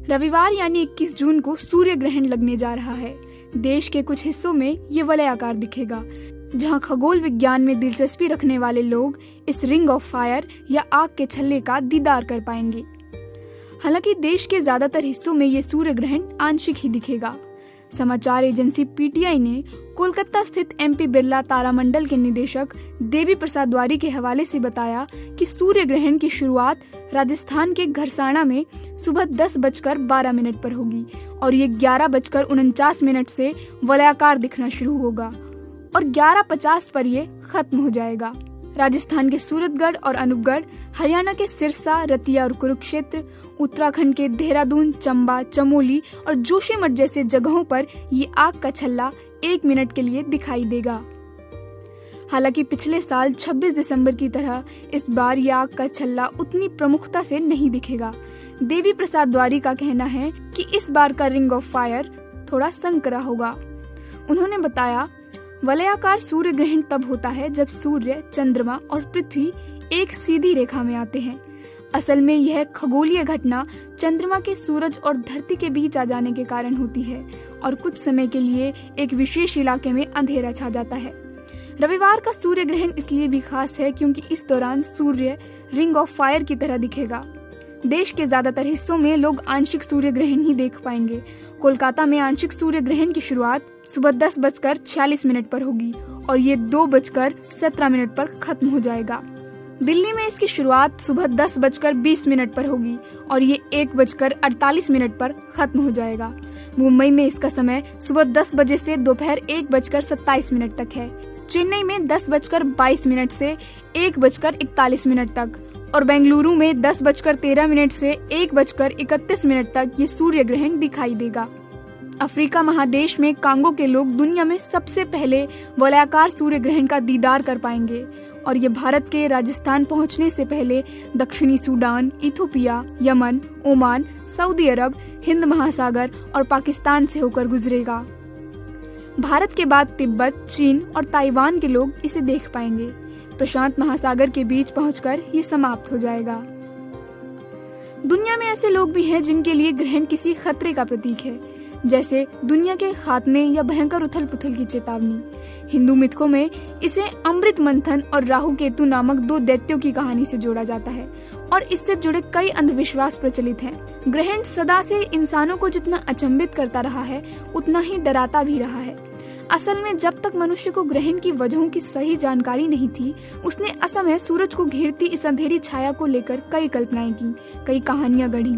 रविवार यानी 21 जून को सूर्य ग्रहण लगने जा रहा है। देश के कुछ हिस्सों में ये वलयाकार दिखेगा, जहां खगोल विज्ञान में दिलचस्पी रखने वाले लोग इस रिंग ऑफ फायर या आग के छल्ले का दीदार कर पाएंगे। हालांकि देश के ज्यादातर हिस्सों में ये सूर्य ग्रहण आंशिक ही दिखेगा। समाचार एजेंसी पीटीआई ने कोलकाता स्थित एमपी बिरला तारामंडल के निदेशक देवी प्रसाद द्वारी के हवाले से बताया कि सूर्य ग्रहण की शुरुआत राजस्थान के घरसाना में सुबह 10:12 पर होगी और ये 11:49 से वलयाकार दिखना शुरू होगा और 11:50 पर ये खत्म हो जाएगा। राजस्थान के सूरतगढ़ और अनूपगढ़, हरियाणा के सिरसा, रतिया और कुरुक्षेत्र, उत्तराखंड के देहरादून, चंबा, चमोली और जोशीमठ जैसे जगहों पर ये आग का छल्ला 1 मिनट के लिए दिखाई देगा। हालांकि पिछले साल 26 दिसंबर की तरह इस बार ये आग का छल्ला उतनी प्रमुखता से नहीं दिखेगा। देवी प्रसाद द्वारी का कहना है कि इस बार का रिंग ऑफ फायर थोड़ा संकरा होगा। उन्होंने बताया, वलयाकार सूर्य ग्रहण तब होता है जब सूर्य, चंद्रमा और पृथ्वी एक सीधी रेखा में आते हैं। असल में यह खगोलीय घटना चंद्रमा के सूरज और धरती के बीच आ जाने के कारण होती है और कुछ समय के लिए एक विशेष इलाके में अंधेरा छा जाता है। रविवार का सूर्य ग्रहण इसलिए भी खास है क्योंकि इस दौरान सूर्य रिंग ऑफ फायर की तरह दिखेगा। देश के ज्यादातर हिस्सों में लोग आंशिक सूर्य ग्रहण ही देख पाएंगे। कोलकाता में आंशिक सूर्य ग्रहण की शुरुआत सुबह 10:46 पर होगी और ये 2:17 पर खत्म हो जाएगा। दिल्ली में इसकी शुरुआत सुबह 10:20 पर होगी और ये 1:48 पर खत्म हो जाएगा। मुंबई में इसका समय सुबह 10 बजे से दोपहर 1:27 तक है। चेन्नई में 10:22 से 1:41 तक और बेंगलुरु में 10:13 से 1:31 तक ये सूर्य ग्रहण दिखाई देगा। अफ्रीका महादेश में कांगो के लोग दुनिया में सबसे पहले वलयाकार सूर्य ग्रहण का दीदार कर पाएंगे और ये भारत के राजस्थान पहुंचने से पहले दक्षिणी Sudan, Ethiopia, Yemen, Oman, Saudi Arab, Hind महासागर और पाकिस्तान से होकर गुजरेगा। भारत के बाद तिब्बत, चीन और ताइवान के लोग इसे देख पाएंगे। प्रशांत महासागर के बीच पहुंचकर ये समाप्त हो जाएगा। दुनिया में ऐसे लोग भी हैं जिनके लिए ग्रहण किसी खतरे का प्रतीक है, जैसे दुनिया के खात्मे या भयंकर उथल पुथल की चेतावनी। हिंदू मिथकों में इसे अमृत मंथन और राहु केतु नामक 2 दैत्यों की कहानी से जोड़ा जाता है और इससे जुड़े कई अंधविश्वास प्रचलित हैं। ग्रहण सदा से इंसानों को जितना अचंभित करता रहा है उतना ही डराता भी रहा है। असल में जब तक मनुष्य को ग्रहण की वजहों की सही जानकारी नहीं थी, उसने असमय सूरज को घेरती इस अंधेरी छाया को लेकर कई कल्पनाएं की, कई कहानियां गढ़ी।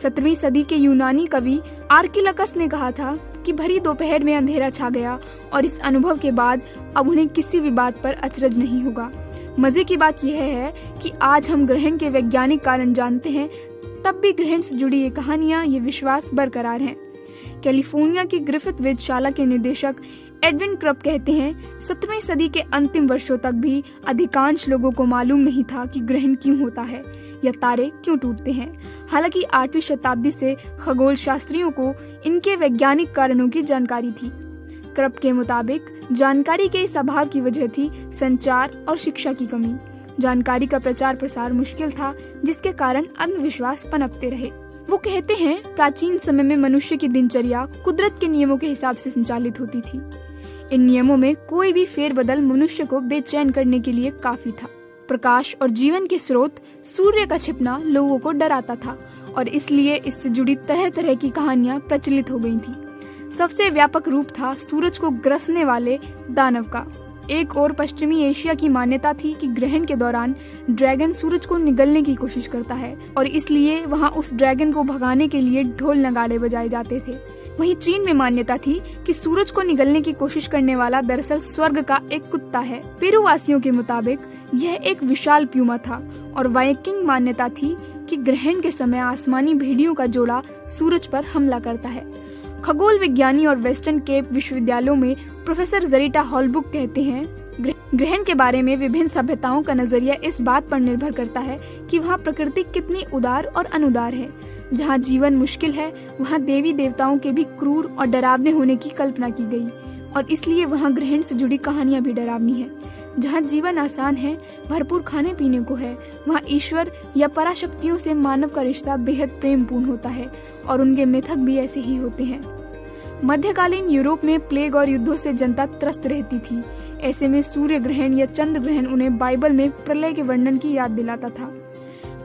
17वीं सदी के यूनानी कवि आर्किलकस ने कहा था कि भरी दोपहर में अंधेरा छा गया और इस अनुभव के बाद अब उन्हें किसी भी बात पर अचरज नहीं होगा। मजे की बात यह है कि आज हम ग्रहण के वैज्ञानिक कारण जानते हैं, तब भी ग्रहण से जुड़ी ये कहानियां, ये विश्वास बरकरार हैं। कैलिफोर्निया की ग्रिफिथ वेधशाला के निदेशक एडविन क्रप कहते हैं, 17वीं सदी के अंतिम वर्षों तक भी अधिकांश लोगों को मालूम नहीं था कि ग्रहण क्यों होता है या तारे क्यों टूटते हैं। हालांकि 8वीं शताब्दी से खगोल शास्त्रियों को इनके वैज्ञानिक कारणों की जानकारी थी। क्रप के मुताबिक जानकारी के इस अभाव की वजह थी संचार और शिक्षा की कमी। जानकारी का प्रचार प्रसार मुश्किल था, जिसके कारण अंधविश्वास पनपते रहे। वो कहते हैं, प्राचीन समय में मनुष्य की दिनचर्या कुदरत के नियमों के हिसाब से संचालित होती थी। इन नियमों में कोई भी फेरबदल मनुष्य को बेचैन करने के लिए काफी था। प्रकाश और जीवन के स्रोत सूर्य का छिपना लोगों को डराता था और इसलिए इससे जुड़ी तरह तरह की कहानियां प्रचलित हो गई थी। सबसे व्यापक रूप था सूरज को ग्रसने वाले दानव का। एक और पश्चिमी एशिया की मान्यता थी कि ग्रहण के दौरान ड्रैगन सूरज को निगलने की कोशिश करता है और इसलिए वहां उस ड्रैगन को भगाने के लिए ढोल नगाड़े बजाए जाते थे। वहीं चीन में मान्यता थी कि सूरज को निगलने की कोशिश करने वाला दरअसल स्वर्ग का एक कुत्ता है। पेरू वासियों के मुताबिक यह एक विशाल प्यूमा था और वाइकिंग मान्यता थी कि ग्रहण के समय आसमानी भेड़ियों का जोड़ा सूरज पर हमला करता है। खगोल विज्ञानी और वेस्टर्न केप विश्वविद्यालयों में प्रोफेसर जरीटा हॉलबुक कहते हैं, ग्रहण के बारे में विभिन्न सभ्यताओं का नजरिया इस बात पर निर्भर करता है कि वहाँ प्रकृति कितनी उदार और अनुदार है। जहाँ जीवन मुश्किल है, वहाँ देवी देवताओं के भी क्रूर और डरावने होने की कल्पना की गई और इसलिए वहाँ ग्रहण से जुड़ी कहानियां भी डरावनी है। जहाँ जीवन आसान है, भरपूर खाने पीने को है, वहाँ ईश्वर या पराशक्तियों से मानव का रिश्ता बेहद प्रेमपूर्ण होता है और उनके मिथक भी ऐसे ही होते हैं। मध्यकालीन यूरोप में प्लेग और युद्धों से जनता त्रस्त रहती थी। ऐसे में सूर्य ग्रहण या चंद्र ग्रहण उन्हें बाइबल में प्रलय के वर्णन की याद दिलाता था।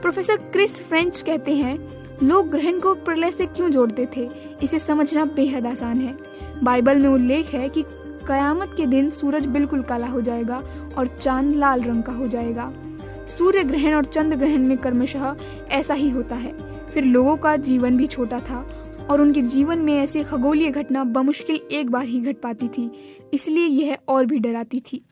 प्रोफेसर क्रिस फ्रेंच कहते हैं, लोग ग्रहण को प्रलय से क्यों जोड़ते थे, इसे समझना बेहद आसान है। बाइबल में उल्लेख है कि कयामत के दिन सूरज बिल्कुल काला हो जाएगा और चांद लाल रंग का हो जाएगा। सूर्य ग्रहण और चंद्र ग्रहण में क्रमशः ऐसा ही होता है। फिर लोगों का जीवन भी छोटा था और उनके जीवन में ऐसी खगोलीय घटना बमुश्किल एक बार ही घट पाती थी, इसलिए यह और भी डराती थी।